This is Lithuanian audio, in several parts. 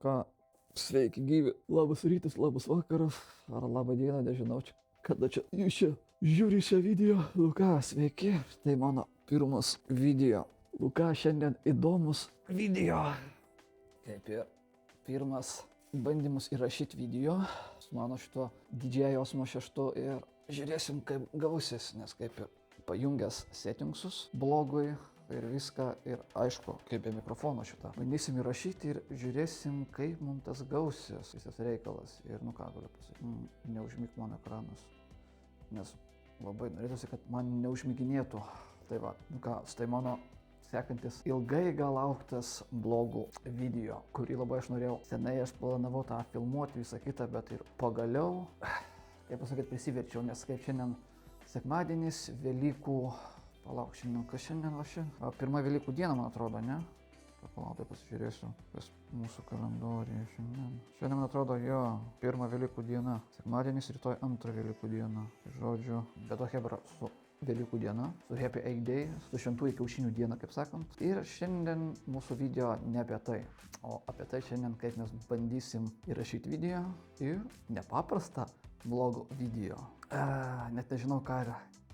Ką, sveiki gyvi, labas rytas, labas vakaras, ar labą dieną, nežinau, kada čia jūs čia žiūri šią video. Luka, sveiki, tai mano pirmas video. Luka, šiandien įdomus video. Kaip ir pirmas bandymus įrašyti video su mano šituo DJI Osmo 6 ir žiūrėsim kaip gausis, nes kaip ir pajungęs settingsus blogui ir viską ir aišku, kaip be mikrofono šitą. Bandysim įrašyti ir žiūrėsim, kaip mums tas gausis, visas reikalas. Ir nu ką galiu pasakyti, neužmig mano ekranas, nes labai norėtųsi, kad man neužmiginėtų. Tai va, nu ką, tai mano sekantis ilgai gal lauktas blogų video, kurį labai aš norėjau. Senai aš planavau tą filmuoti visą kitą, bet ir pagaliau, kaip pasakyti, prisiverčiau, nes kaip šiandien sekmadienis, Velykų, palauk, šiandien, kas šiandien va šiandien? Pirma Velykų diena, man atrodo, ne? Palauk, tai pasižiūrėsiu, kas mūsų kalendoriuje šiandien. Šiandien, man atrodo, jo, pirma Velykų diena, sekmadienis, rytoj antra Velykų diena. Žodžiu, bet to hebra su Velykų diena, su Happy Egg Day, su šventųjų kiaušinių diena, kaip sakant. Ir šiandien mūsų video ne apie tai, o apie tai šiandien, kaip mes bandysim įrašyti video ir nepaprastą vlogų video. Net nežinau, ką ir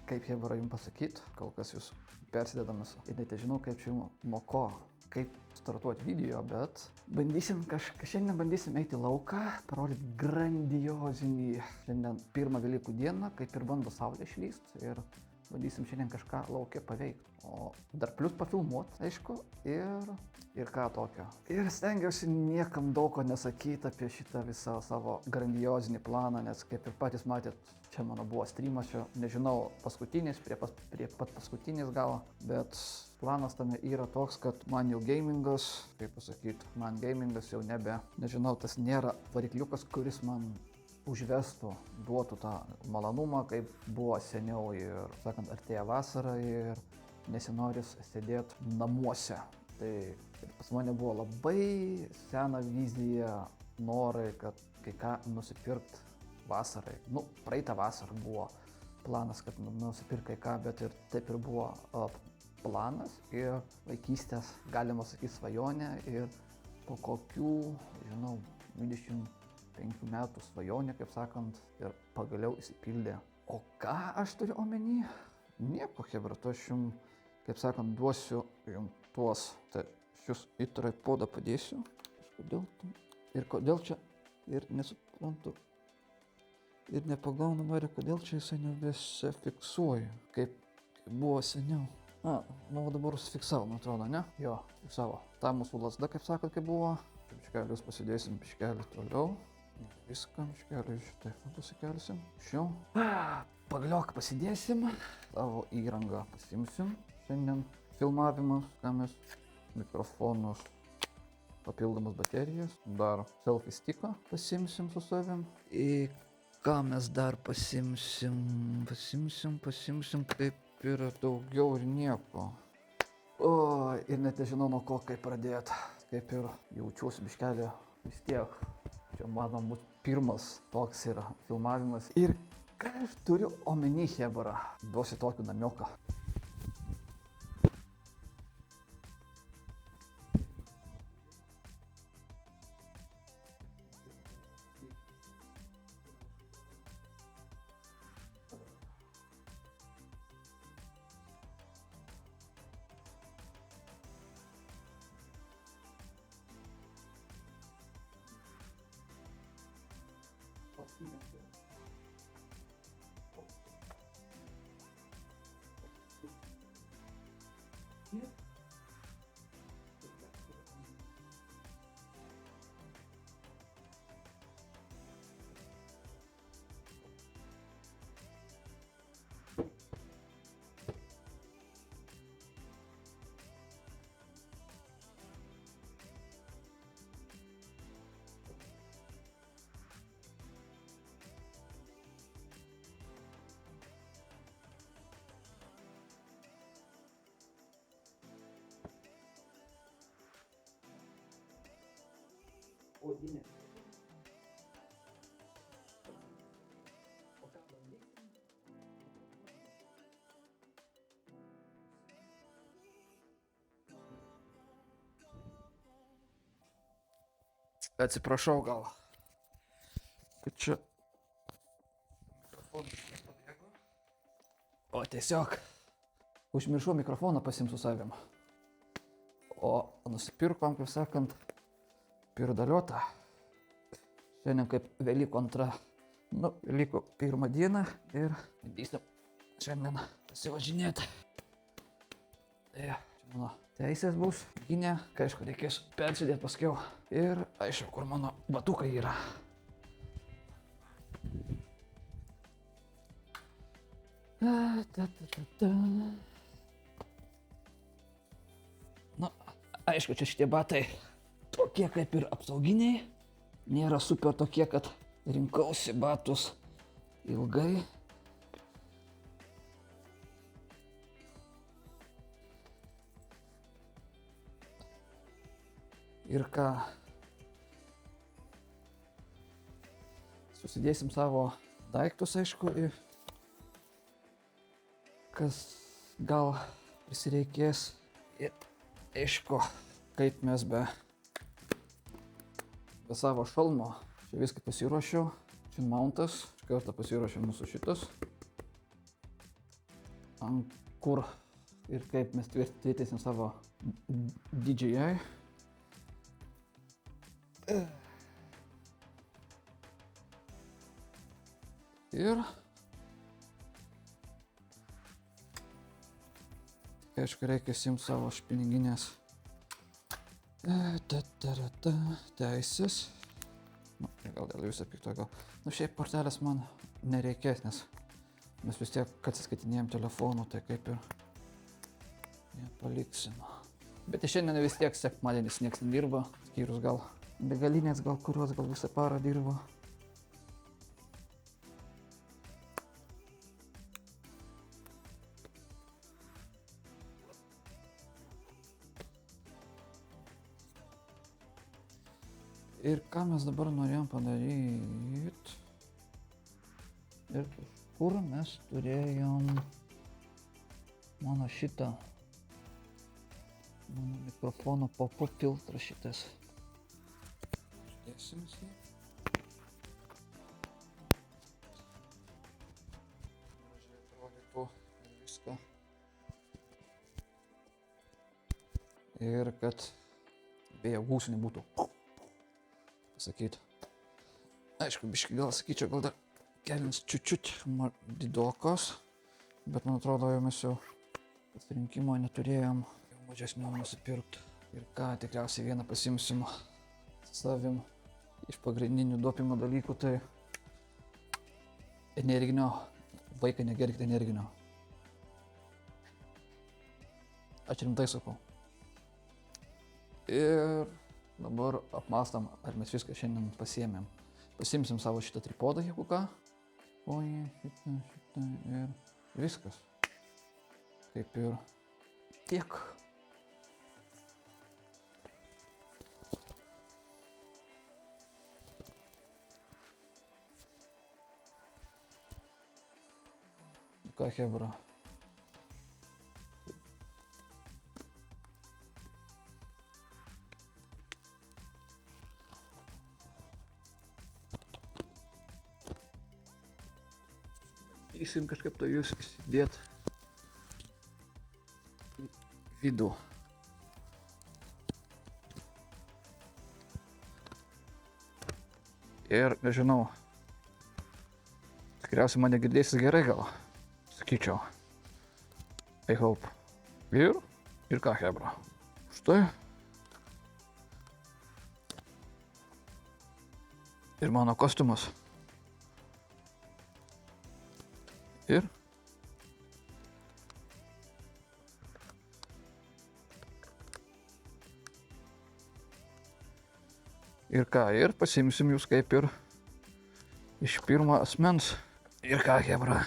kaip hebra jums pasakyti, kol kas jūs persidedamas. Ir net nežinau, kaip čia nuo ko, kaip startuoti video, bet bandysim šiandien bandysim eiti į lauką, parodyti grandiozinį šiandien pirmą Velykų dieną, kaip ir bando saulė išlyst ir bandysim šiandien kažką lauke paveikti. O dar plius pafilmuoti, aišku, ir ką tokio. Ir stengiausi niekam daug ko nesakyti apie šitą visą savo grandiozinį planą, nes kaip ir patys matėt, čia mano buvo streamas, čia nežinau, paskutinis, prie pat paskutinis gal, bet planas tame yra toks, kad man jau gamingas, kaip pasakyti, man gamingas jau nežinau, tas nėra varikliukas, kuris man užvestų, duotų tą malonumą, kaip buvo seniau ir, sakant, artėja vasara ir nesinoris sėdėti namuose. Tai pas mane buvo labai sena vizija, norai, kad kai ką nusipirkt vasarai. Nu, praeitą vasarą buvo planas, kad nusipirkt kai ką, bet ir taip ir buvo planas ir vaikystės, galima sakyti, svajonė ir po kokių, žinau, 25 metų svajonė, kaip sakant, ir pagaliau įsipildė. O ką aš turiu omeny? Nieko, hebra, to aš jums, kaip sakant, duosiu jums tuos, tai šius į tripodą padėsiu. Kodėl čia, ir nesuprantu, ir nepagaunu Marija, kodėl čia jisai nebesifiksuoja, kaip buvo seniau. Nu dabar užsifiksavo, man atrodo, ne? Jo, fiksavo. Ta mūsų lasda, kaip sakot, kaip buvo. Biškelius pasidėsim, biškelį toliau. Viską, biškelį šitai pasikelsim. Šiau. Pagaliok pasidėsim. Savo įrangą pasimsim. Šiandien filmavimas, kameras, mikrofonus, papildomas baterijas. Dar selfie sticką pasimsim su savim. Ir ką mes dar pasimsim, kaip ir daugiau ir nieko. O, ir net nežinau nuo ko kaip pradėti. Kaip ir jaučiuosi biškelį vis tiek. Čia mano bus pirmas toks yra filmavimas. Ir ką aš turiu omeny, hebra, duosiu tokį namioką. Odinė. O ką bandysim? Atsiprašau gal. Kad čia... O tiesiog... Užmiršau mikrofoną pasiimt su savim. O nusipirkom, kaip sakant, pirdaliotą. Šiandien kaip Velykų antra. Nu, Velykų pirmą dieną ir bandysim šiandien pasivažinėti. Tai čia mano teisės bus, gynė, kai aišku reikės persidėti paskiau. Ir aišku, kur mano batukai yra. Nu, aišku, čia šitie batai tokie kaip ir apsauginiai. Nėra super tokie, kad rinkausi batus ilgai. Ir ką, susidėsim savo daiktus, aišku, kas gal prisireikės. Ir aišku, kaip mes be savo šalmo. Čia viską pasiruošiau. Čia mountas. Iš karto pasiruošiau mūsų šitas. Ant kur ir kaip mes tvirtysim savo DJI. Ir aišku, reikia simti savo špiniginės teisės. Nu, gal dėl viso pikto gal. Nu, šiaip kortelės man nereikės, nes mes vis tiek atsiskaitinėjom telefonu, tai kaip ir nepaliksim. Bet šiandien vis tiek sekmadienis nieks nedirba, skyrus gal degalinės, gal kurios gal visą parą dirba. Ir ką mes dabar norėjom padaryti? Ir kur mes turėjom mano šitą, mano mikrofono pop-up filtrą šitas. Uždėsim jį. Gražiai atrodytų ir viską. Ir kad vėjo gūsių nebūtų. Pasakyti. Aišku, biškai gal sakyčiau, gal dar kelins čiut didokos, bet man atrodo, jau mes jau pasirinkimo neturėjom, jau mažesnių nusipirkti. Ir ką, tikriausiai vieną pasimsim savim iš pagrindinių dopimo dalykų, tai energinio. Vaikai, negerkite energinio. Aš rimtai sakau. Ir dabar apmastam, ar mes viską šiandien pasiėmėm. Pasimsim savo šitą tripodą, jeigu ką. Oi, šitą ir viskas. Kaip ir tiek. Ką, hebra? Įsim kažkaip to jūs įsidėt į vidų. Ir nežinau, tikriausiai mane girdėsis gerai gal, sakyčiau. I hope. Ir ką, hebra? Štai. Ir mano kostiumas. Ir ką, ir pasiimsim jūs kaip ir iš pirmo asmens. Ir ką, hebra.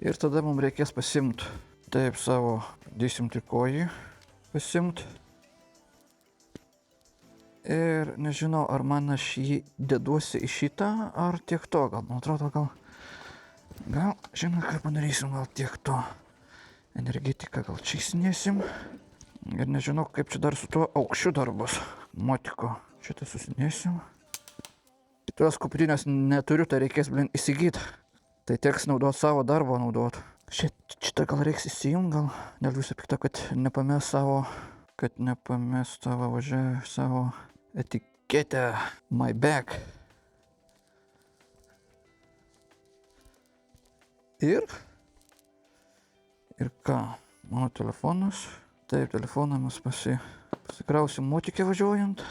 Ir tada mums reikės pasiimt. Taip, savo 10 trikojį pasiimt. Ir nežinau, ar man aš jį deduosi į šitą, ar tiek to, gal, man atrodo, gal, žinot, ką padarysim, gal tiek to. Energetiką gal čia įsinėsim. Ir nežinau, kaip čia dar su tuo aukščiu dar bus. Motiko, šitą susinėsim. Kitos kuprinės neturiu, tai reikės, įsigyti. Tai teks naudoti savo darbo naudoti. Šitą gal reiks įsijungti, gal dėl viso pikto, kad nepamės savo važiavę savo etiketę. My bag. Ir ką? Mano telefonas. Taip, telefoną mes pasikrausim motikę važiuojant.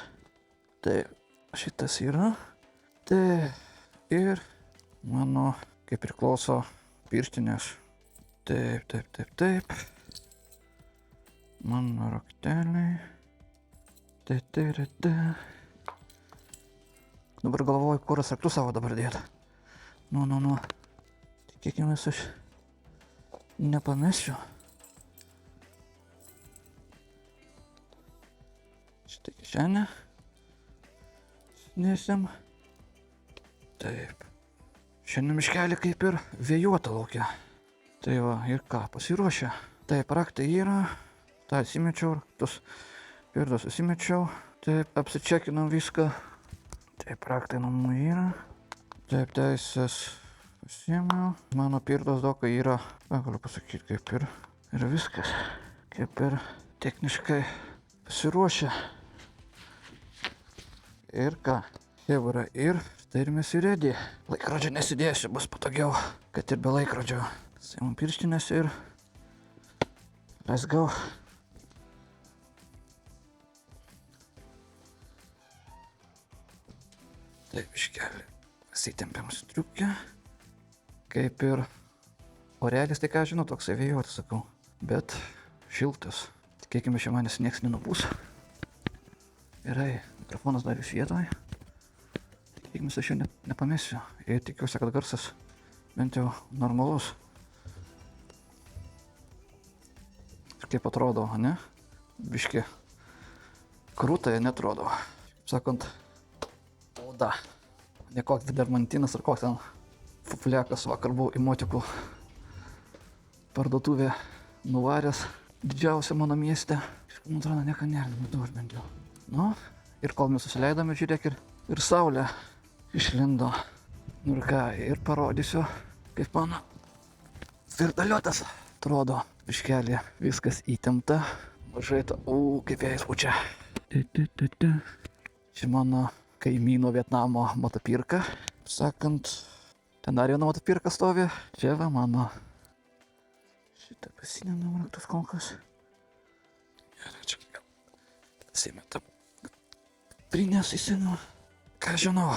Taip, šitas yra. Taip, ir mano, kaip priklauso, pirštinės. Taip. Mano rakteliai. Dabar galvoju, kur raktus savo dabar dėti. Nu. Tikėkimės aš nepamesiu. Šitą kišenę. Nėsim. Taip. Šiandien miškelį kaip ir vėjuota laukia. Tai va, ir ką, pasiruošę. Taip, raktai yra. tą įsimečiau, tos pirdos įsimečiau. Taip, apsičekinam viską. Taip, raktai namų yra. Taip, teisės pasiėmiau. Mano pirdos dokai yra, galiu pasakyti, kaip ir viskas. Kaip ir techniškai pasiruošę. Ir ką, hebra, ir štai ir mes įrėdė. Laikrodžio nesidėsiu, bus patogiau, kad ir be laikrodžio. Sėmam pirštinės ir let's go. Taip, iškelį pasitempiam striukę. Kaip ir orelis, tai ką žinau, toksai vėjuotas, sakau. Bet šiltas. Tikėkime, čia manęs nieks nenupūs. Gerai, mikrofonas dar iš vietoj. Tikėkime, aš jo nepamesiu. Ir tikiuosi, kad garsas bent jau normalus. Ir kaip atrodo, ne? Biški krūtai netrodo. Kaip sakant, oda. Ne koks dermantinas ar koks ten fuflekas. Vakar buvau į motikų parduotuvę nuvaręs. Didžiausia mano mieste. Man atrodo, nieko nėra, aš bent jau. Nu, ir kol mes susileidome, žiūrėk, ir saulė išlindo. Nu ir ką, ir parodysiu, kaip mano virdaliotas atrodo. Biškelį viskas įtempta. Mažai to, kaip jais pučia. Čia mano kaimyno Vietnamo motopirka. Sakant, ten dar viena motopirka stovi. Čia va mano. Šitą pasinėm raktus kol kas. Gerai, čia gal pasimetam. Prinės įsinu. Ką žinau.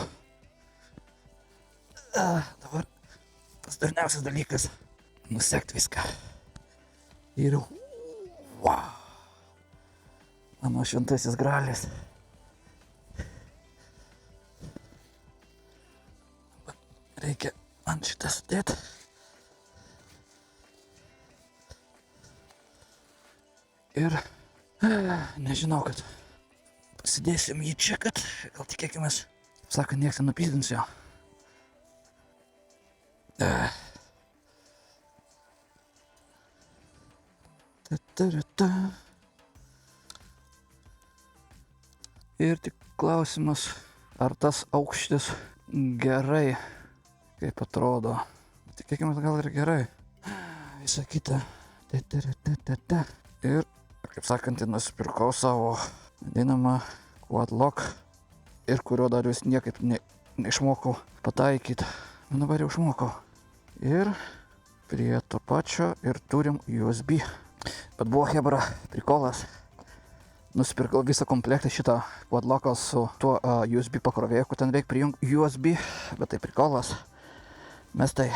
Dabar tas darniausias dalykas. Nusekt viską. Ir wow. Mano šventasis gralis. Reikia ant šitą sudėti. Ir nežinau, kad pasidėsim jį čia, kad gal tikėkimės, sakant, nieks nenupysdins jo. Ir tik klausimas, ar tas aukštis gerai, kaip atrodo. Tikėkime, gal ir gerai. Visa kita. Ir, kaip sakant, nusipirkau savo vadinamą quad lock, ir kurio dar vis niekaip neišmokau pataikyti. Dabar jau išmokau. Ir prie to pačio ir turim USB. Bet buvo hebra prikolas. Nusipirkau visą komplektą šitą quad locką su tuo USB pakrovėju, kur ten reikia prijungti USB, bet tai prikolas. Mes tai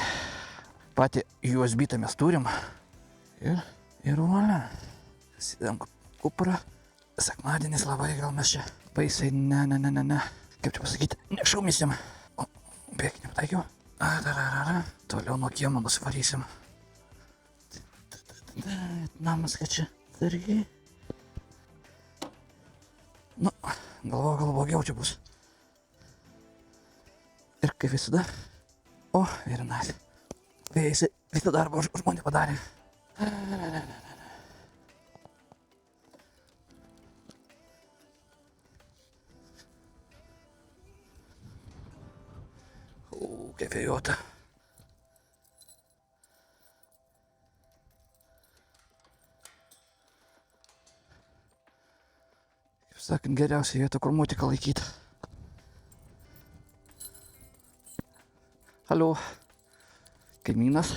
patį USB tai mes turim. Ir volia. Pasidėm kuprą. Sekmadienis labai, gal mes čia baisiai, ne. Kaip čia pasakyti, nešaumisim. O, bėk, nepataikiau. Toliau nuo kiemo nusivarysim. Namas, kad čia dargi. Nu, Galvoju, gal blogiau čia bus. Ir kaip visada. O, ir nice. Vėjas visą darbą už mane padarė. Kaip vėjota. Kaip sakant, geriausia vieta, kur motiką laikyti. Halo, kaimynas.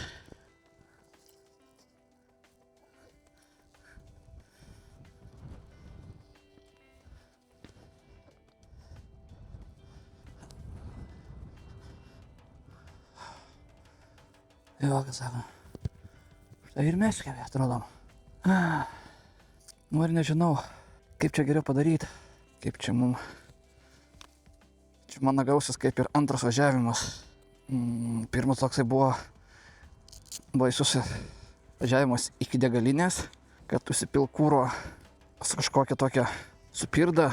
Jo, ką sako. Štai ir mes keliai atrodom. Nu ir nežinau, kaip čia geriau padaryti. Kaip čia mum. Čia mano gausis kaip ir antras važiavimas. Pirmas toksai buvo baisus važiavimas iki degalinės, kad užsipil kūro su kažkokia tokia supirda.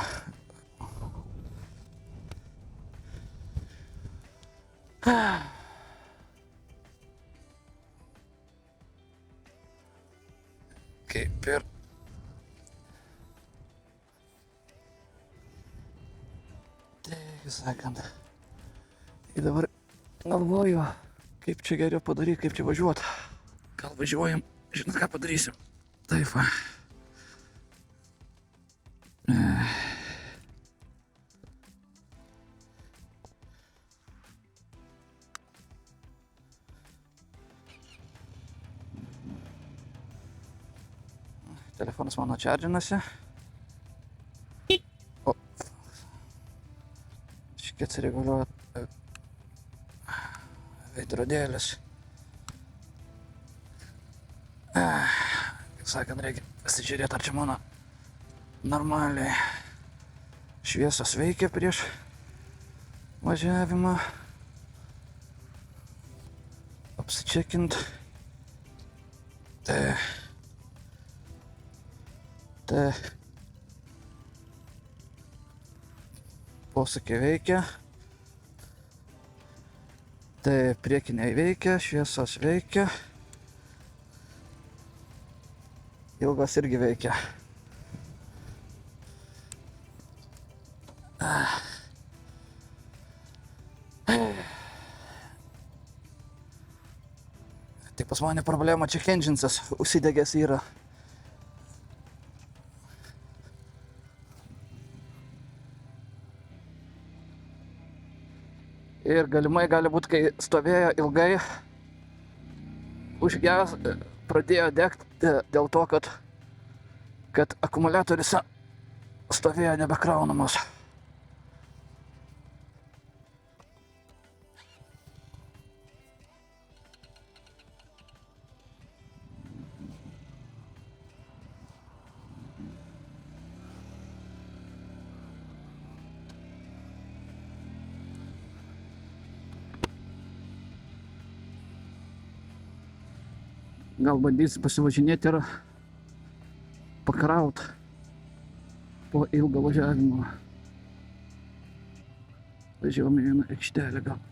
Kaip ir taip sakant. Ir dabar galvoju, kaip čia geriau padaryti, kaip čia važiuoti. Gal važiuojam, žinot ką padarysim. Taip va. Telefonas mano čardžinasi. O. Šiek atsireguliuoja veidrodėlis. Kaip sakant, reikia pasižiūrėti, ar čia mano normaliai šviesos veikia prieš važiavimą. Apsičekint. Posūkiai veikia. Priekiniai veikia, šviesos veikia. Ilgas irgi veikia. Tik pas mane problema, čia enginesas užsidegęs yra. Ir galimai gali būt, kai stovėjo ilgai, užges pradėjo degti dėl to, kad akumuliatorius stovėjo nebekraunamas. Gal bandysiu pasivažinėti ir pakraut po ilgo važiavimo. Važiuojame vieną aikštelę gal.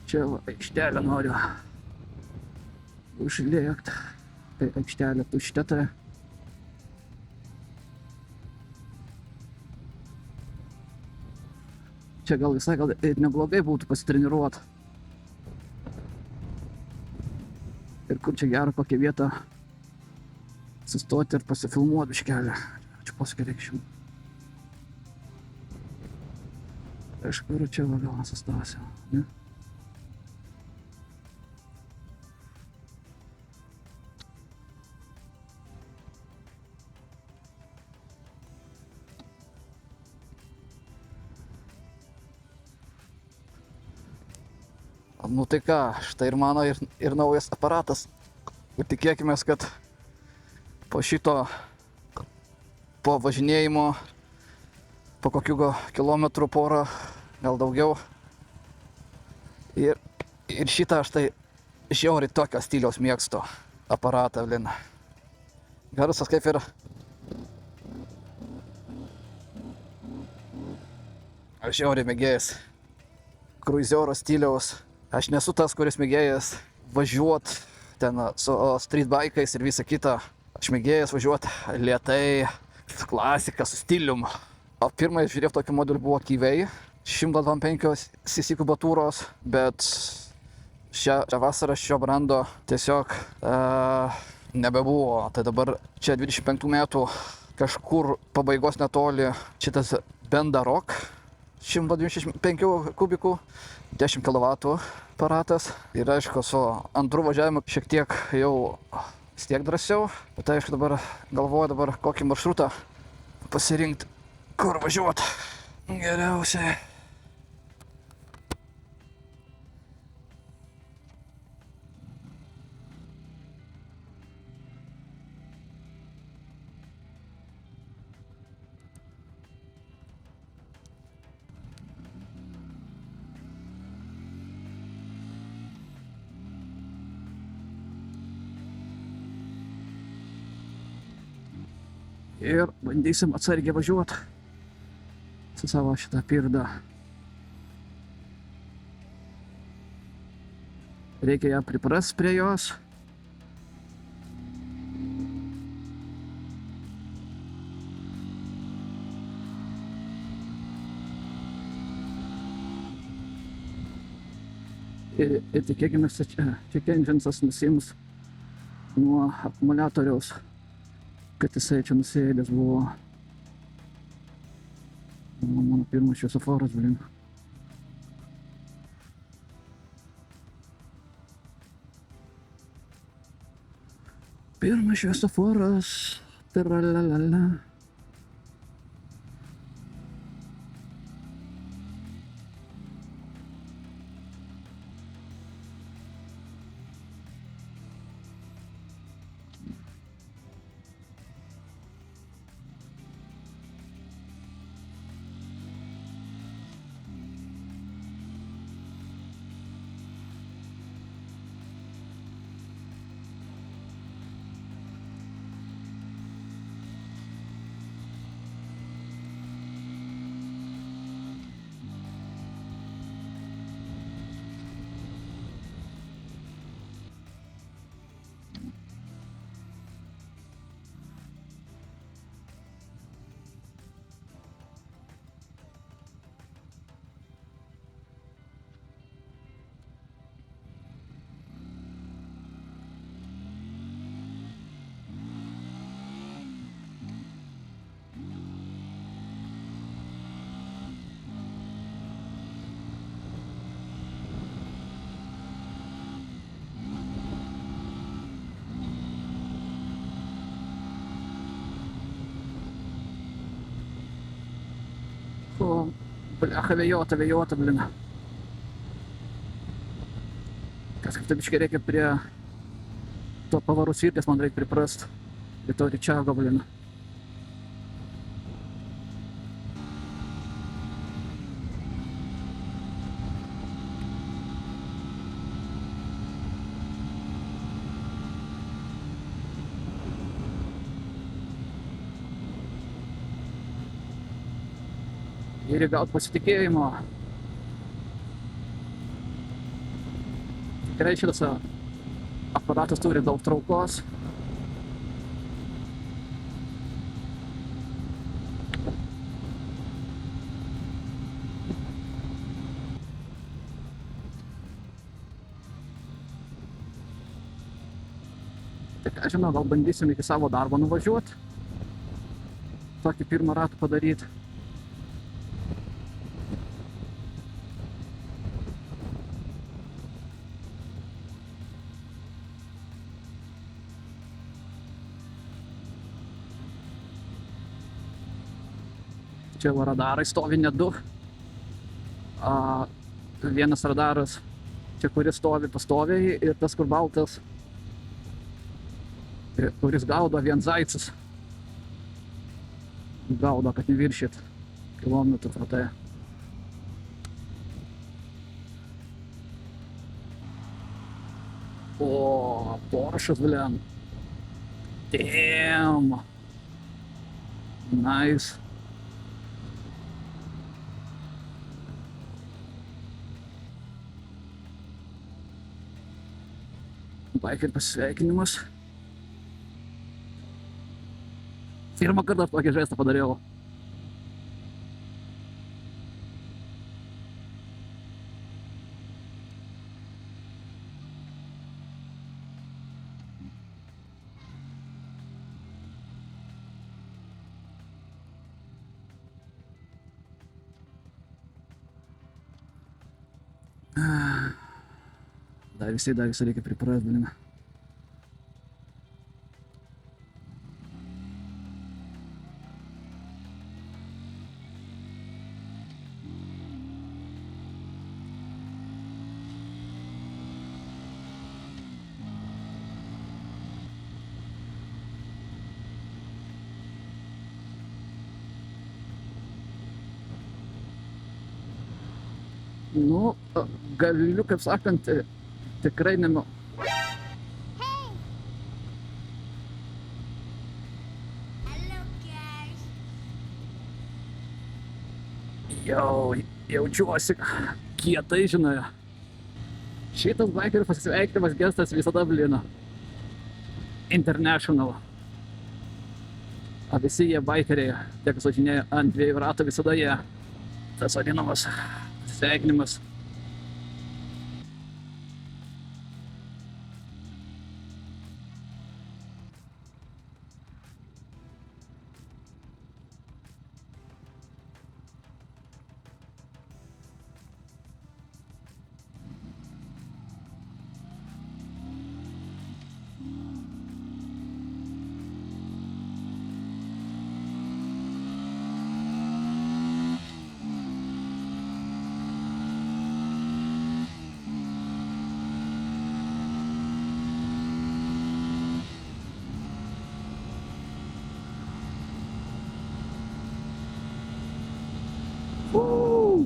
Čia va, aikštelę noriu užlėkt. Tai aikštelė tuščia. Čia gal visai neblogai būtų pasitreniruoti. Ir kur čia gera kokią vietą sustoti ir pasifilmuoti biškelį. Čia posūkį reikšim. Kažkur čia va gal sustosiu, ne? Nu tai ką, štai ir mano ir naujas aparatas. Ir tikėkimės, kad po šito, po važinėjimo po kokių kilometrų porą, gal daugiau. Ir šitą aš tai žiauriai tokio stiliaus mėgstu aparatą, blin. Garsas kaip ir aš žiauriai mėgėjas kruizioro stiliaus. Aš nesu tas, kuris mėgėjas važiuot ten su street bike'ais ir visa kita. Aš mėgėjas važiuot lėtai, klasika su stilium. O pirmai žiūrėjau tokį modelį buvo Kivei, 125 cc kubatūros, bet šią vasarą šio brando tiesiog nebebuvo. Tai dabar čia 25 metų kažkur pabaigos netoli šitas Benda Rock 125 kubikų, 10 kW aparatas. Ir aišku, su antru važiavimu šiek tiek jau vis tiek drąsiau. Bet aišku, dabar galvoju kokį maršrutą pasirinkti, kur važiuoti geriausiai. Ir bandysim atsargiai važiuoti su savo šitą pirdą. Reikia ją priprast prie jos. Ir tikėkimės, check engine'as nusiims nuo akumuliatoriaus, kad jisai čia nusėdęs buvo. Mano pirmas šviesoforas, blin. Pirmas šviesoforas. Taralalala. O, blecha vėjota, blin. Kažkaip taip biškai reikia prie to pavarų svirties, man reikia priprast. Prie to ričiago, blin. Ir įgaut pasitikėjimo. Tikrai šitas aparatas turi daug traukos. Tai ką žinau, gal bandysim iki savo darbo nuvažiuoti. Tokį pirmą ratą padaryti. Čia radarai stovi net du. Vienas radaras, čia kuris stovi pastoviai, ir tas kur baltas, kuris gaudo vien zaicas. Gaudo, kad neviršyt. кілометрів проте. О, Porsche, блін. Damn. Nice. Байкер pasveikinimas. Pirmą kartą tokį žestą padariau. Dar visai reikia priprast, blin. Nu, galiu, kaip sakant, tikrai nenu. Jau jaučiuosi kietai, žinai. Šitas baikerių pasisveikinimas gestas visada blina. International. O visi jie baikeriai, tiek važinėja ant 2 ratų, visada jie tas vadinamas pasisveikinimas.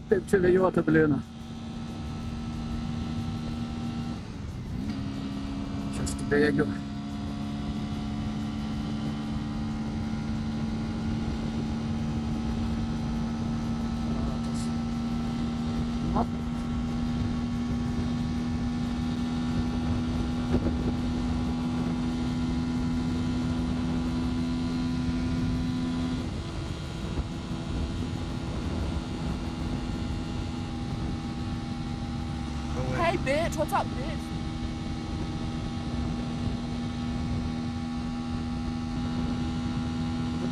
Kaip čia vėjuota, blina. Čia stebėgiu. Hey bitch, what's up bitch?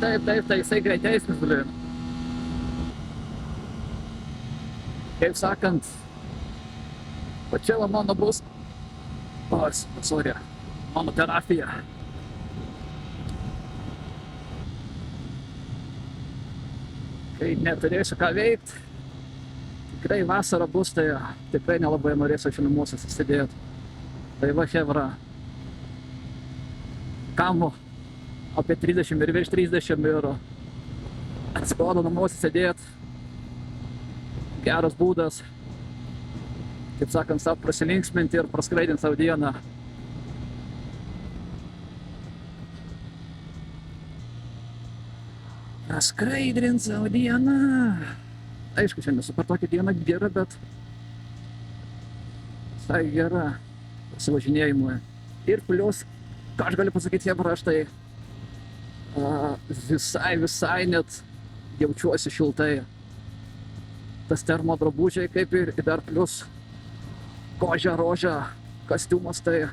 Taip, tai jisai greitesnis, blin. Kaip sakant, va čia va mano bus, sorry, mano terapija. Kai neturėsiu ką veikti, tikrai vasara bus, tai tikrai nelabai norėsiu čia namuose susidėti. Tai va, chebra, kam apie 30 ir virš 30 ir atsibodo namuose sėdėti. Geras būdas, kaip sakant, savo prasilinksminti ir praskraidinti savo dieną. Praskraidinti savo dieną. Aišku, šiandien super tokia diena gera, bet visai gera pasivažinėjimui. Ir plius, ką aš galiu pasakyti, chebra, aš tai visai net jaučiuosi šiltai. Tas termo drabužiai kaip ir dar plius kožia rožia kostiumas, tai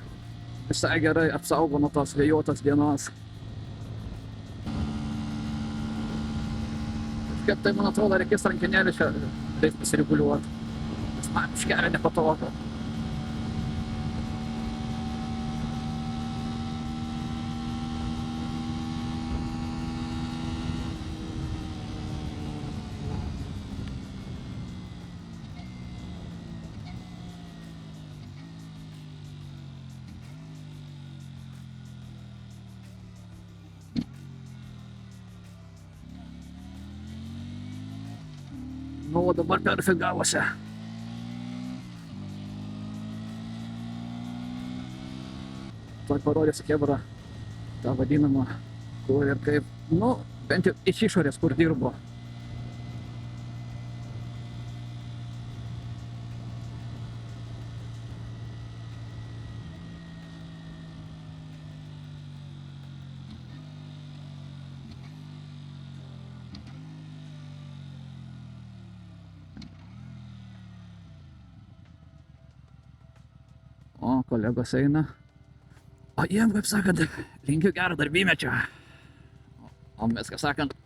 visai gerai apsaugo nuo tos vėjuotos dienos. Kaip tai, man atrodo, reikės rankinėlį čia reikės pasireguliuoti, nes man iš kelio nepatogu. o dabar perfekt gavosi. Tuoj parodysiu chebra tą vadinamą, kur ir kaip, nu, bent jau iš išorės, kur dirbo. O, kolegos eina. O jiem, kaip sakant, linkiu gerą darbymečio. O mes, kaip sakant,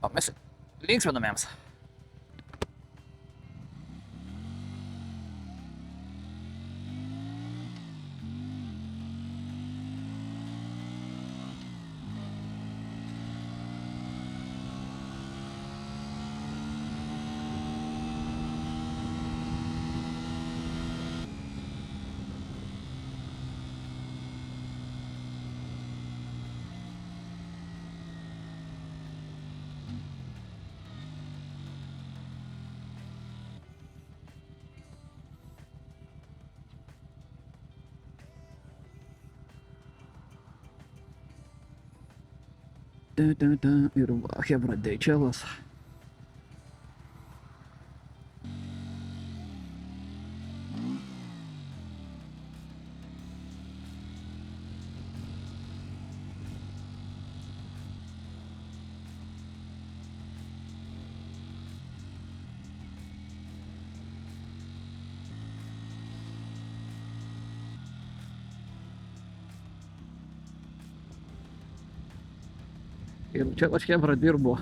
o mes linksminamėms. Ir va, chebra, deičelas. Ir čia aš chebra dirbo.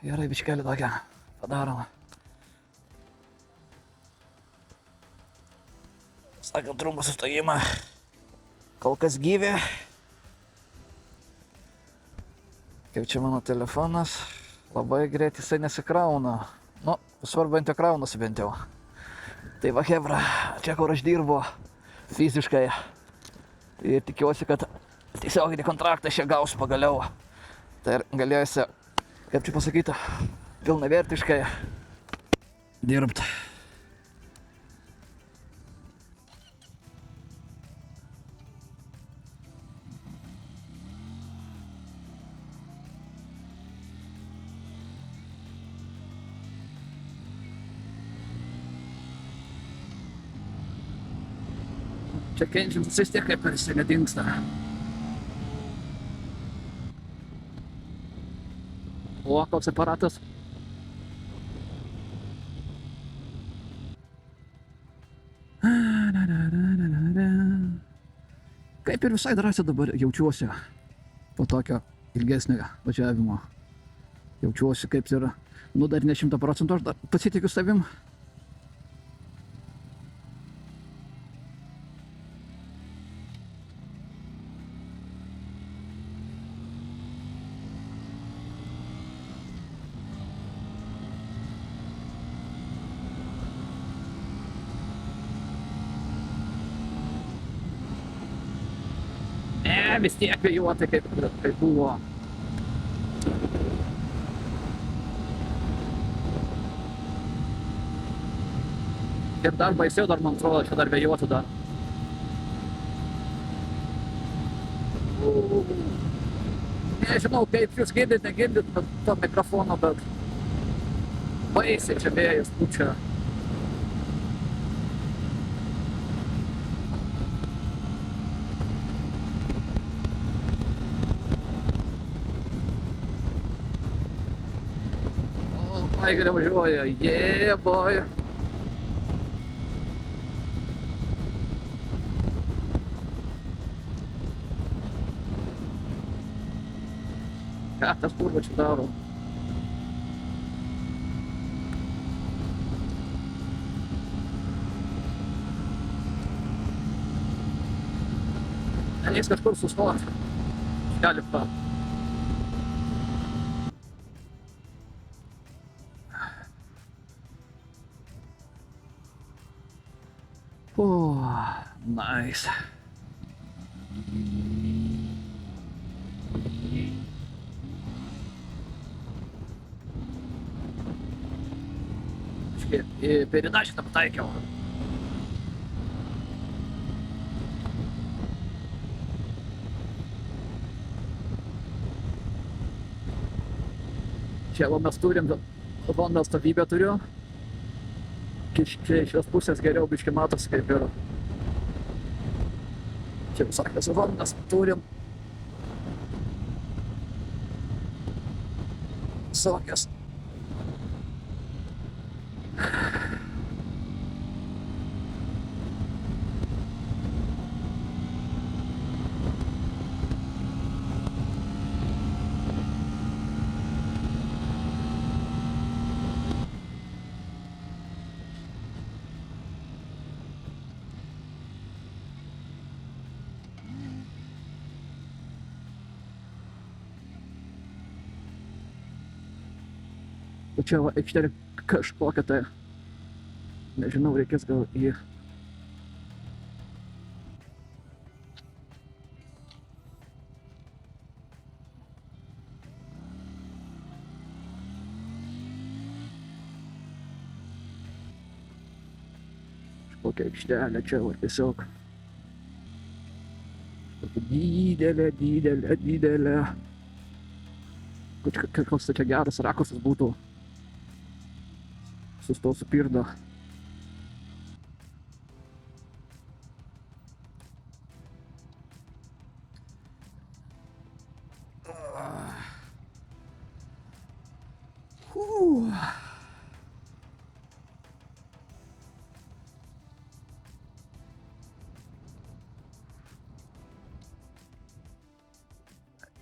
Gerai, biškelį tokią padarom. Sakant, trumpą sustojimą. Kol kas gyvi. Kaip čia mano telefonas, labai greit jisai nesikrauna. Nu, svarbu bent jau kraunasi bent jau. Tai va, chebra, čia kur aš dirbu fiziškai. Ir tikiuosi, kad tiesioginį kontraktą aš gausiu pagaliau. Tai ir galėsiu, kaip čia pasakyti, pilnavertiškai dirbti. Čia kenčiantis vis tiek kaip ir jisai nedingsta. O, koks aparatas. Kaip ir visai drąsiai dabar jaučiuosi po tokio ilgesnio važiavimo. Jaučiuosi kaip ir, nu dar ne 100%, aš dar pasitikiu savim. Vis tiek vėjuotai kaip buvo. Ir dar baisiau, dar man atrodo, čia dar vėjuotų dar. Nežinau, kaip jūs girdit, negirdit to mikrofono, bet baisiai čia vėjas pučia. Tigerė važiuoja, yeah boy. Ką tas kurva čia daro? Reiks kažkur sustoti. Škelipta. O, nice. Передачу nepataikiau. Čia va mes turim, Honda atstovybę turiu. Čia iš šios pusės geriau biškai matosi kaip ir. Čia visokios Hondas turim. Visokios. Čia va aikštelė kažkokia tai, nežinau, reikės gal į... Kažkokia aikštelė čia va tiesiog. Didelė. Koks čia geras rakursas būtų. Sustos supirdo.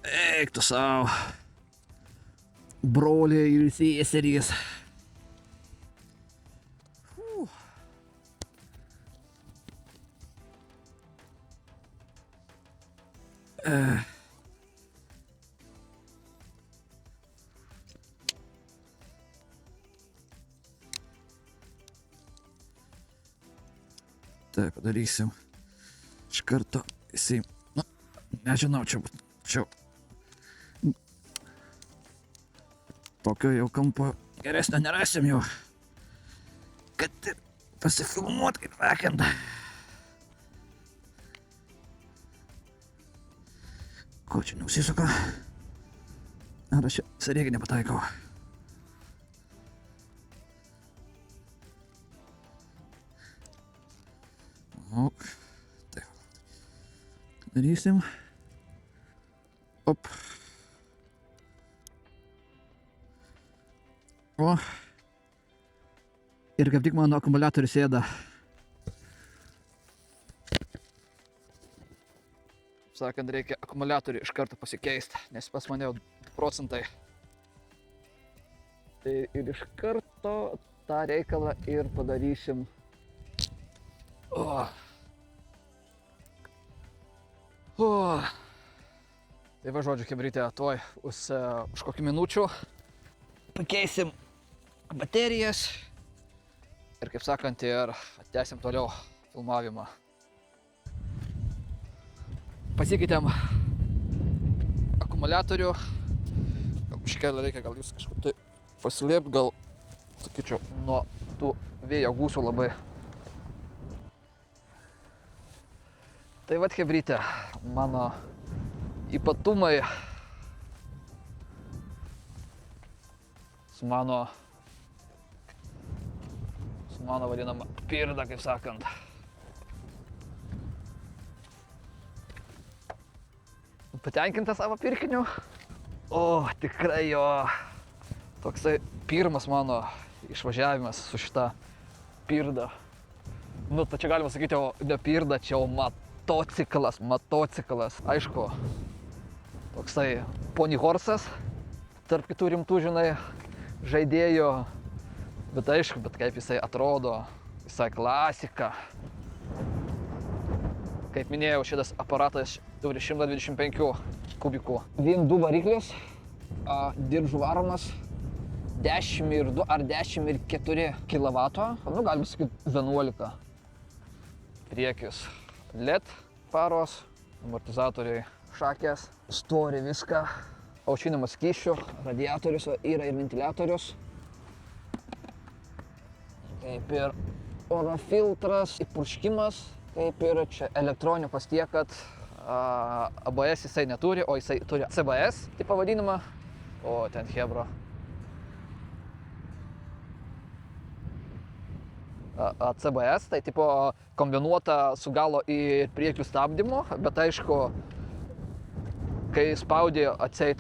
Eik tu sau, broliai ir seserys. Tai padarysim iš karto jisai, nežinau, čia tokio jau kampo geresnio nerasim jau, kad pasifilmuot kaip sakant. Ko čia neusisuka? Ar aš čia srėgį nepataikau? O, taip. Darysim. Op. O. Ir kaip tik mano akumuliatorius sėda. Sakant, reikia akumuliatorių iš karto pasikeisti, nes pas mane jau 2%. Tai ir iš karto tą reikalą ir padarysim. Tai va, žodžiu, chebrytė, tuoj už kokių minučių pakeisim baterijas ir, kaip sakant, ir tęsim toliau filmavimą. Pasikeitėm akumuliatorių. Škelę reikia gal jūs kažkur tai paslėpt, gal, sakyčiau, nuo tų vėjo gūsių labai. Tai vat, chebrytė, mano ypatumai su mano vadinama pirda, kaip sakant. Patenkintas savo pirkiniu? O, tikrai jo. Toksai pirmas mano išvažiavimas su šita pirda. Nu, tai čia galima sakyti, jau ne pirda, čia jau motociklas. Aišku, toksai pony horsas, tarp kitų rimtų, žinai, žaidėjų. Bet aišku, bet kaip jisai atrodo, visai klasika. Kaip minėjau, šitas aparatas turi 125 kubikų. Vien 2 variklis, diržų varomas, 10,2 ar 10,4 kW, nu galima sakyti 11. priekis LED faros, amortizatoriai, šakės, stori viską, aušinimas skysčių, radiatorius yra ir ventiliatorius, kaip ir oro filtras, įpurškimas, kaip ir čia elektronikos tiek, kad ABS jisai neturi, o jisai turi CBS, tai pavadinimą, o ten hebra. CBS, tai tipo kombinuota su galo ir priekių stabdymu, bet aišku, kai spaudi atseit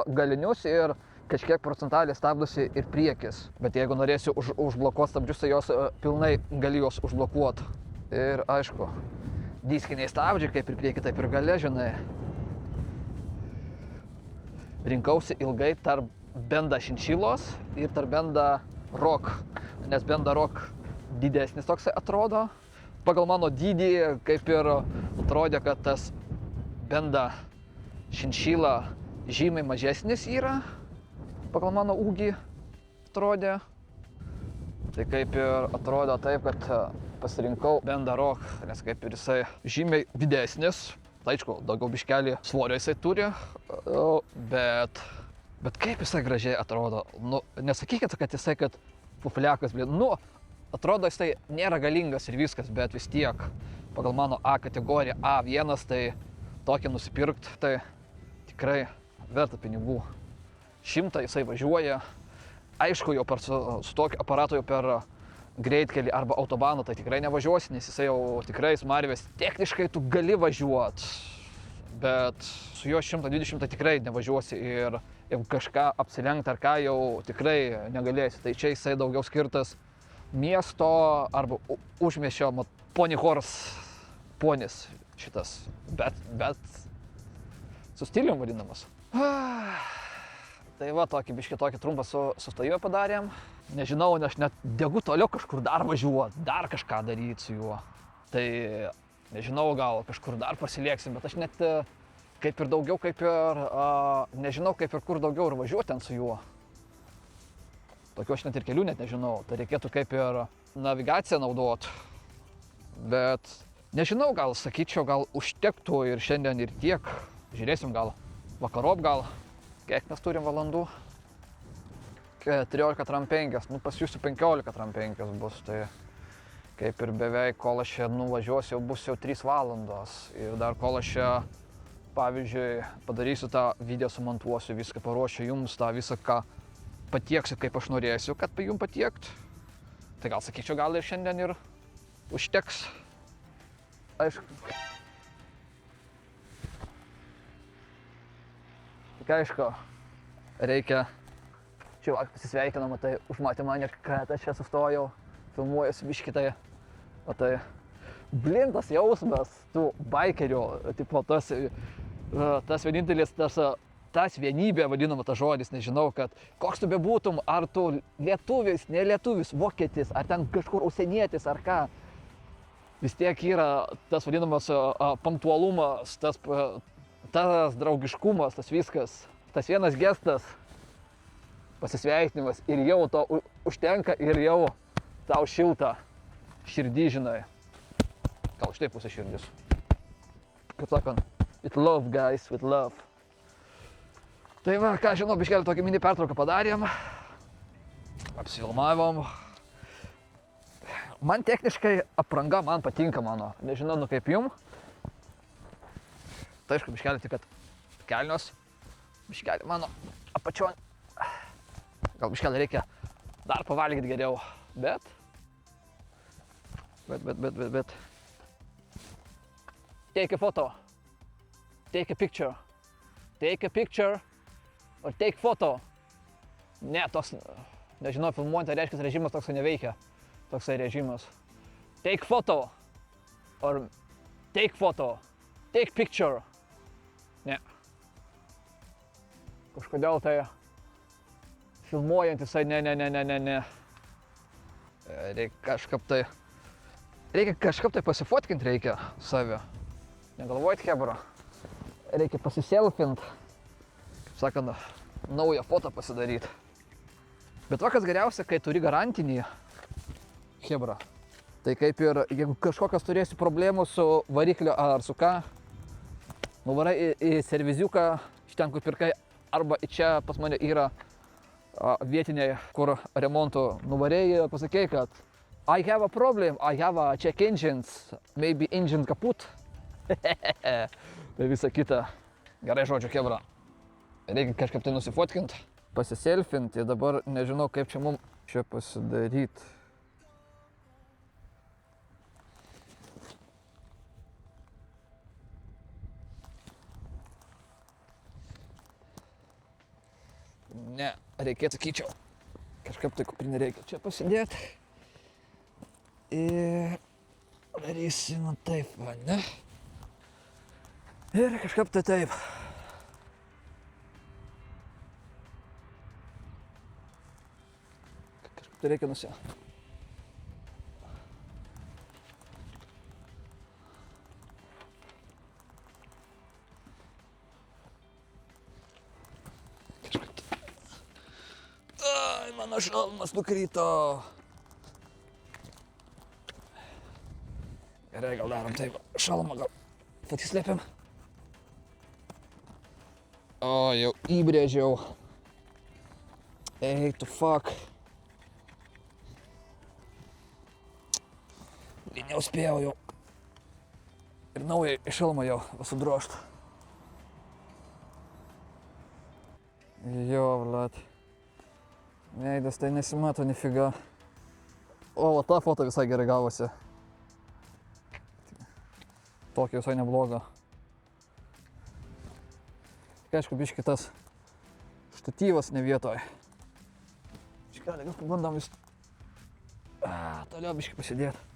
galinius ir kažkiek procentaliai stabdosi ir priekis. Bet jeigu norėsiu užblokuoti stabdžius, tai jos pilnai gali jos užblokuoti. Ir aišku, diskiniai stabdžiai, kaip ir priekį, taip ir gale, žinai. Rinkausi ilgai tarp Benda Chinchillos ir tarp Benda Rock, nes Benda Rock didesnis toksai atrodo. Pagal mano dydį, kaip ir atrodė, kad tas Benda Chinchilla žymiai mažesnis yra. Pagal mano ūgį atrodė. Tai kaip ir atrodo taip, kad pasirinkau Benda Rock, nes kaip ir jisai žymiai didesnis. Aišku, daugiau biškelį svorio jisai turi, bet kaip jisai gražiai atrodo. Nu, nesakykit, kad jisai kad pufliakas, blin. Nu, atrodo jisai nėra galingas ir viskas, bet vis tiek pagal mano A kategoriją A1, tai tokį nusipirkt, tai tikrai verta pinigų. 100 jisai važiuoja. Aišku, jau su tokiu aparatu jau per greitkelį arba autobaną tai tikrai nevažiuosi, nes jisai jau tikrai smarvės. Techniškai tu gali važiuoti, bet su juo 120 tai tikrai nevažiuosi ir jeigu kažką apsilenkt ar ką jau tikrai negalėsi. Tai čia jisai daugiau skirtas miesto arba užmiesčio pony horse ponis šitas, bet su stilium vadinamas. Tai va, tokį biškį tokį trumpą sustojimą padarėm. Nežinau, aš net degu toliau kažkur dar važiuoti, dar kažką daryti su juo. Tai nežinau, gal kažkur dar pasilieksim, bet aš net kaip ir daugiau, nežinau kaip ir kur daugiau ir važiuoti ten su juo. Tokių aš net ir kelių net nežinau, tai reikėtų kaip ir navigaciją naudot. Bet nežinau, gal sakyčiau, gal užtektų ir šiandien ir tiek. Žiūrėsim, gal vakarop gal. Kiek mes turim valandų? 14 tram 5, nu pas jūsų 15 tram 5 bus, tai kaip ir beveik, kol aš čia nuvažiuosiu, jau bus jau 3 valandos. Ir dar kol aš čia, pavyzdžiui, padarysiu tą video, sumontuosiu, viską paruošiu jums, tą visą, ką patieksiu, kaip aš norėsiu, kad jums patiekt. Tai gal sakyčiau, gal ir šiandien ir užteks. Aišku. Tik aišku, reikia, čia pasisveikinau, matai, užmatė mane, kad aš čia sustojau, filmuojuosi biškį, tai, matai, blin, tas jausmas, tų baikerių, tipo, tas vienintelis, tas vienybė vadinama tas žodis, nežinau, kad koks tu bebūtum, ar tu lietuvis, nelietuvis, vokietis, ar ten kažkur užsienietis, ar ką, vis tiek yra tas vadinamas punktualumas, tas draugiškumas, tas viskas, tas vienas gestas, pasisveikinimas ir jau to užtenka ir jau tau šilta širdį, žinai. Gal štai pusė širdis. Kaip sakant, with love, guys, with love. Tai va, ką žinau, biškelį tokį mini pertrauką padarėm, apsifilmavom. Man techniškai apranga man patinka mano, nežinau, nu kaip jum. Tai aišku, biškelį tik, kad kelnios, biškelį mano apačion. Gal biškelį reikia dar pavalgyti geriau, bet. Take a photo, take a picture, or take photo. Ne, toks, nežinau, filmuojant, tai reiškia, režimas toksai neveikia, toksai režimas. Take photo, or take photo, take picture. Ne. Kažkodėl tai filmuojant jisai ne. Reikia kažkaip tai pasifotkinti reikia save. Negalvojat, hebra. Reikia pasiselfint. Kaip sakant, naują fotą pasidaryti. Bet va kas geriausia, kai turi garantinį hebra. Tai kaip ir, jeigu kažkokios turėsi problemų su varikliu ar su ką, nuvarai į serviziuką, iš ten, kur pirkai, arba čia pas mane yra vietiniai, kur remontų nuvarėjai, pasakei, kad I have a problem, I have a check engines, maybe engine kaput. Tai visa kita. Gerai žodžiu, kebra. Reikia kažkaip tai nusifotkint, pasiselfinti, dabar nežinau, kaip čia mums čia pasidaryti. Ne, reikėtų, sakyčiau, kažkaip tai kuprinį reikia čia pasidėti. Ir darysime taip, va, ne? Ir kažkaip tai taip. Kažkaip tai reikia nusiauti. Mano šalmas nukrito. Gerai, gal darom taip. Šalmą gal pasislėpiam. O, jau įbrėžiau. Hey, tu fuck. Neuspėjau jau. Ir naują šalmą jau sudrožt. Jo, vlat. Veidas tai nesimato nifiga. O, va ta foto visai gerai gavosi. Tokia visai nebloga. Tik aišku, biški tas štatyvas ne vietoj. Iškelė, gal pabandom vis... Toliau biški pasidėti.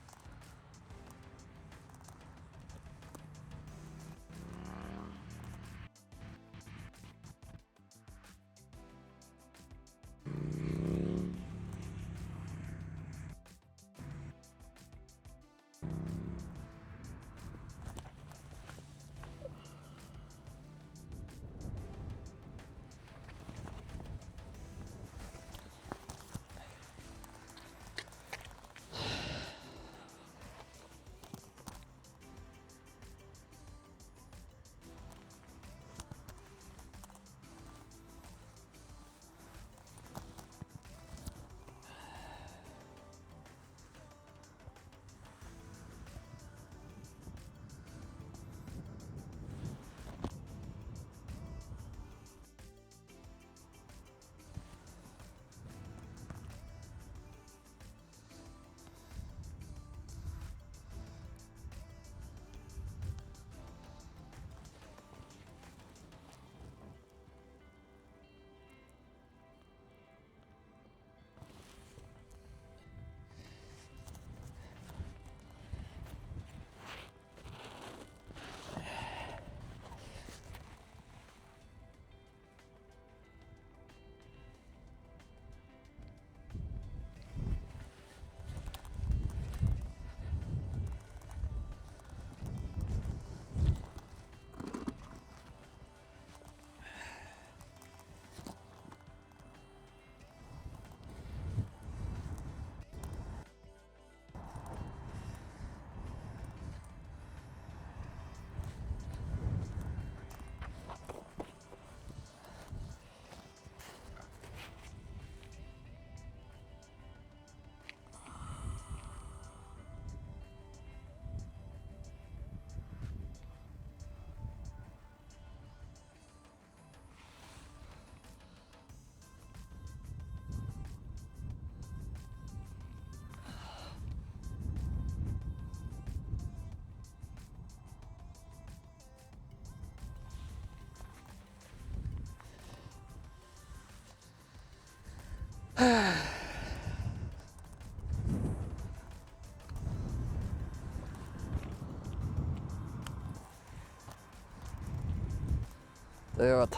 Tai vat,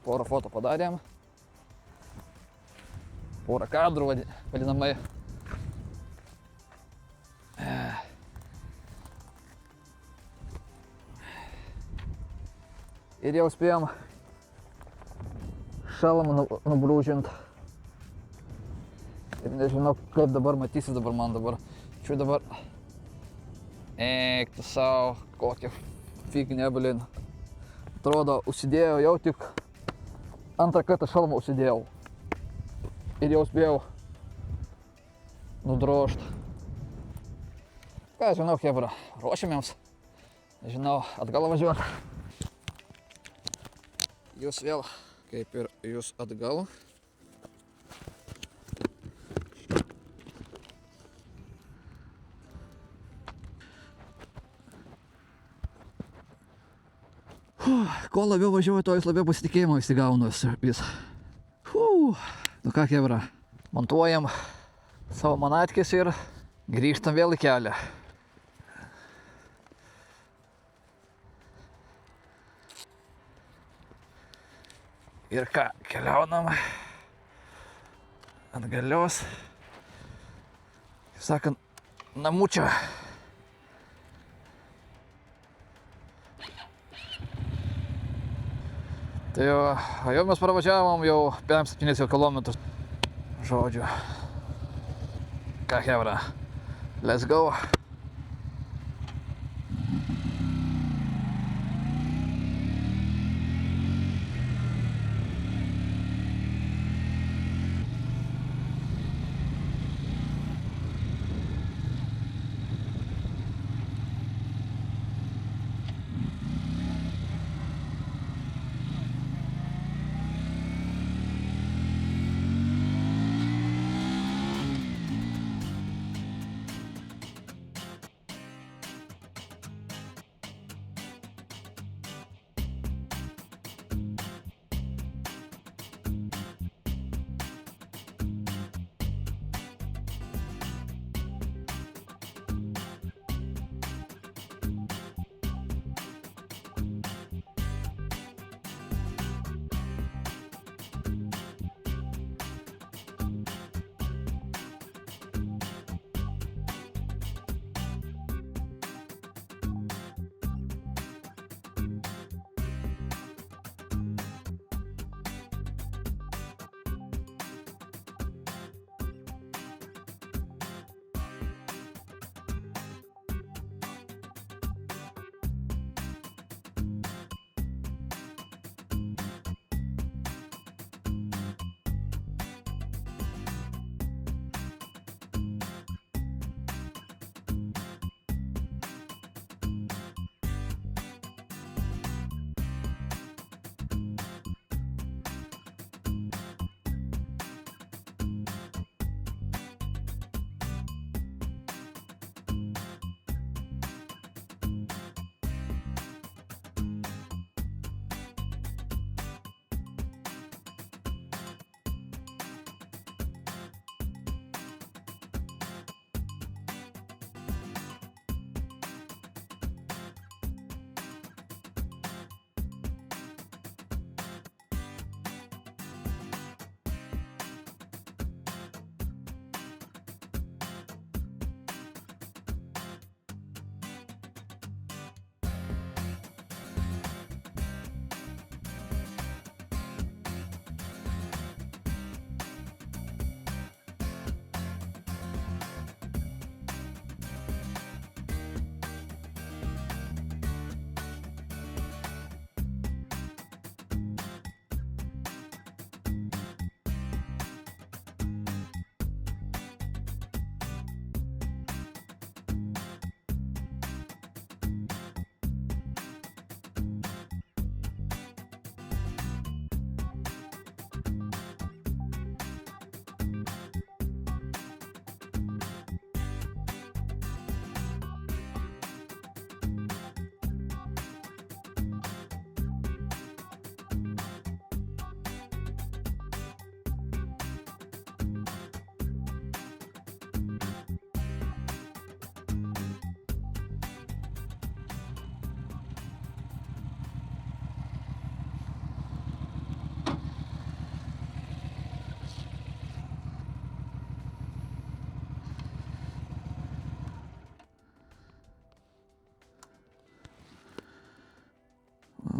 porą foto padarėm. Porą kadrų vadinamai. Ir jau spėjom šalmą nubrūžint. Ir nežinau, kaip dabar matysis dabar man dabar. Čia dabar Eik tu savo, kokia figinė, blin. Atrodo, užsidėjau jau tik antrą kartą šalmą užsidėjau. Ir jau spėjau nudrožt. Ką žinau, hebra, ruošiamėms. Žinau, atgal važiuoti. Jūs vėl, kaip ir jūs atgal. Kuo labiau važiuoju, to vis labiau pasitikėjimo įsigaunu vis. Nu ką, hebra, montuojam savo manatkės ir grįžtam vėl į kelią. Ir ką, keliaunam atgalios, kaip sakant, namučio. Tai jau mes pravažiavom jau 5-7 kilometrus. Žodžiu. Ką, hebra, let's go.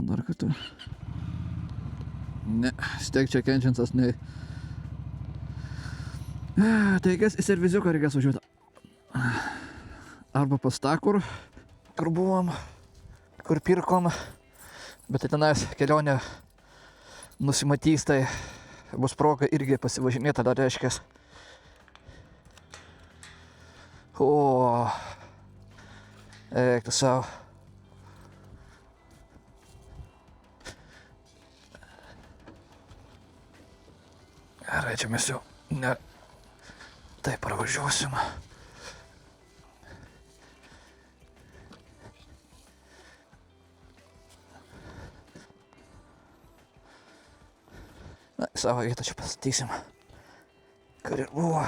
Dar kartą. Ne, stiek čia kenčiantis, nei. Tai reikės į serviziuką reikės važiuoti. arba pas tą, kur buvom, kur pirkom, bet tai tenais kelionė nusimatys, tai bus proga irgi pasivažinėti, dar reiškės. O, eik tu savo. Gerai, čia mes jau ne taip pravažiuosim. Na, į savo vietą čia pastatysim, kur ir buvo.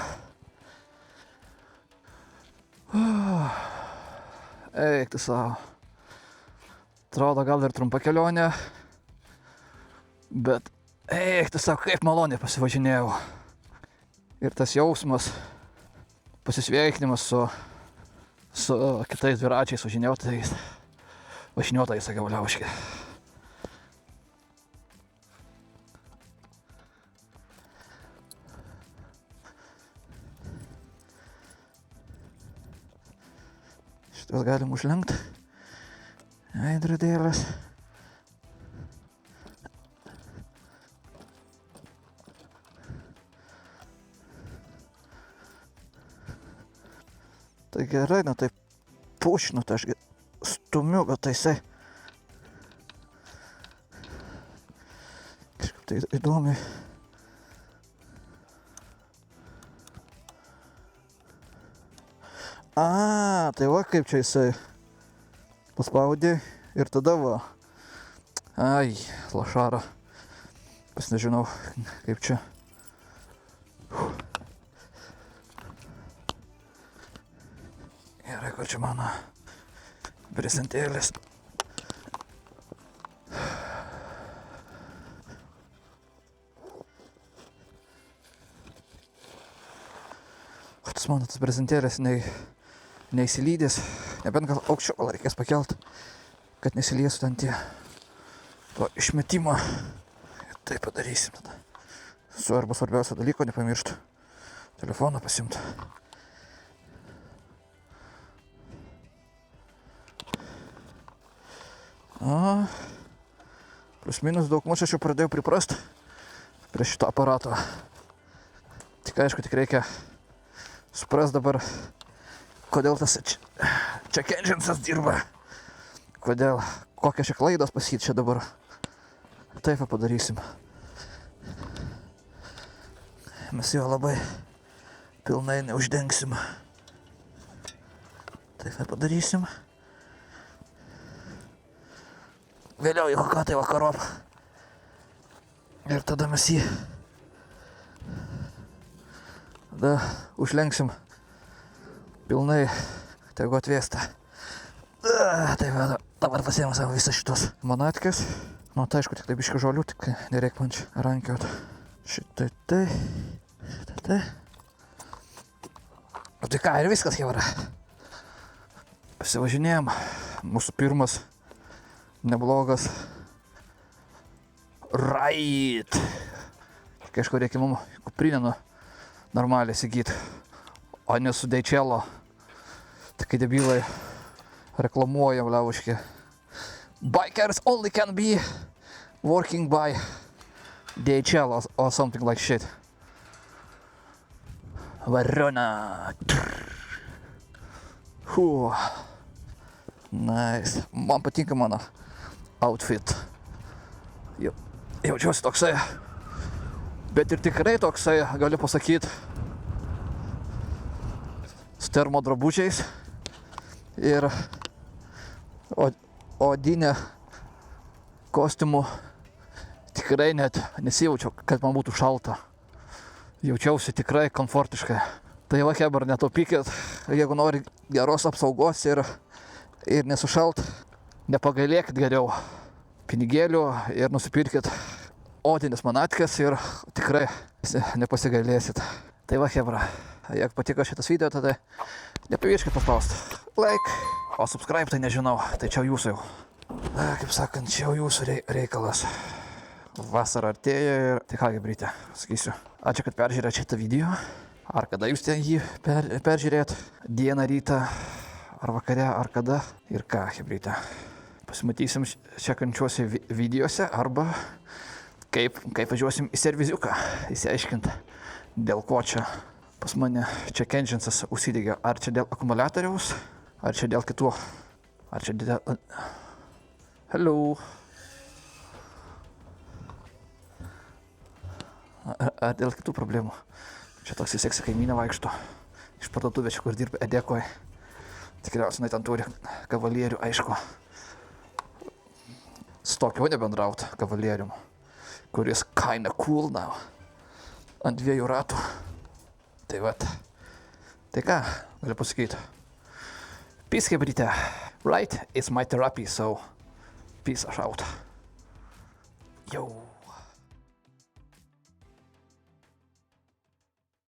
Eik tu savo. Atrodo, gal ir trumpa kelionė, bet eik tu savo, kaip maloniai pasivažinėjau. Ir tas jausmas, pasisveikinimas su kitais dviračiais važinėtojais, sakiau, liauškiai. Šitos galim užlenkti. Veidrodėlės. Tai gerai, na tai pušinu, tai aš stumiu, bet tai jisai kažkaip tai įdomiai. Tai va kaip čia jisai paspaudė ir tada va. Ai, lašara. Pas nežinau, kaip čia. Gerai, kur čia mano prezentėlis. Tas mano tas prezentėlis neįsilydęs, nebent gal aukščiau gal reikės pakelt, kad nesiliesų ten tie to išmetimo. Ir tai padarysim tada. Arba svarbiausio dalyko nepamiršt. Telefoną pasimt. Plius minus daug maž aš jau pradėjau priprast prie šito aparato. Tik aišku, tik reikia suprast dabar, kodėl tas check engines'as dirba. Kodėl, kokios čia klaidos pasit čia dabar. Taip padarysim. Mes jo labai pilnai neuždengsim. Taip padarysim. Vėliau, jeigu ką, tai vakarop. Ir tada mes jį užlenksim pilnai, tegu atvėsta. Tai va, dabar pasiėmė savo visą šitos manatkės. Nu, tai aišku, tik tai biškį žolių, tik nereik man čia rankiot. Šitai. Tai ką, ir viskas, Hebra. Pasivažinėjom. Mūsų pirmas neblogas raid. Kažko reikia mums kuprinę normaliai įsigyti, o ne su DHL. Tai kai debilai reklamuojam, liauški. Bikers only can be working by DHL or something like shit. Varona. Nice. Man patinka mano outfit. Jaučiuosi toksai. Bet ir tikrai toksai, galiu pasakyti, su termo drabužiais ir odinė kostiumu. Tikrai net nesijaučiau, kad man būtų šalta. Jaučiausi tikrai komfortiškai. Tai va, Hebra, netaupykit, jeigu nori geros apsaugos ir nesušalt, nepagailėkit geriau pinigėlių ir nusipirkit odinės manatkės ir tikrai nepasigailėsit. Tai va, Hebra, jeigu patiko šitas video, tada nepamirškit paspausti like, o subscribe tai nežinau, tai čia jūsų jau. Kaip sakant, čia jūsų reikalas. Vasara artėja ir tai ką, Hebrytė, sakysiu. Ačiū, kad peržiūrėt šitą video. Ar kada jūs ten jį peržiūrėt, dieną, rytą, ar vakare, ar kada. Ir ką, hebryte. Pasimatysim sekančiuose videose arba kaip važiuosim į serviziuką, įsiaiškinti, dėl ko čia pas mane check enginesas užsidegė. Ar čia dėl akumuliatoriaus, ar čia dėl kitų, ar čia dėl... Hello. Ar dėl kitų problemų. Čia toks įsieksi kaimynė vaikšto iš parduotuvės, kur dirba Edekoj. Tikriausiai ten turi kavalierių, aišku. Su tokiu nebendraut kavalierium, kuris kinda cool now. Ant 2 ratų. Tai vat. Tai ką, galiu pasakyti. Peace, hebryte. Right is my therapy, so peace out. Yo.